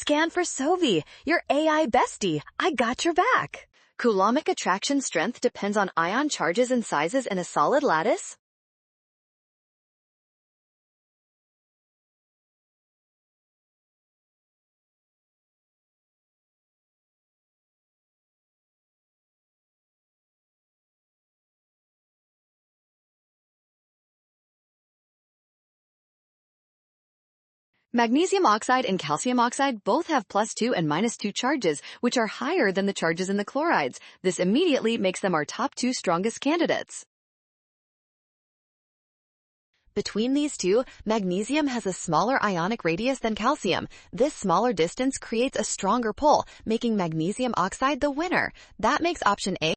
Scan for Sovi, your AI bestie. I got your back. Coulombic attraction strength depends on ion charges and sizes in a solid lattice. Magnesium oxide and calcium oxide both have +2 and -2 charges, which are higher than the charges in the chlorides. This immediately makes them our top 2 strongest candidates. Between these two, magnesium has a smaller ionic radius than calcium. This smaller distance creates a stronger pull, making magnesium oxide the winner. That makes option A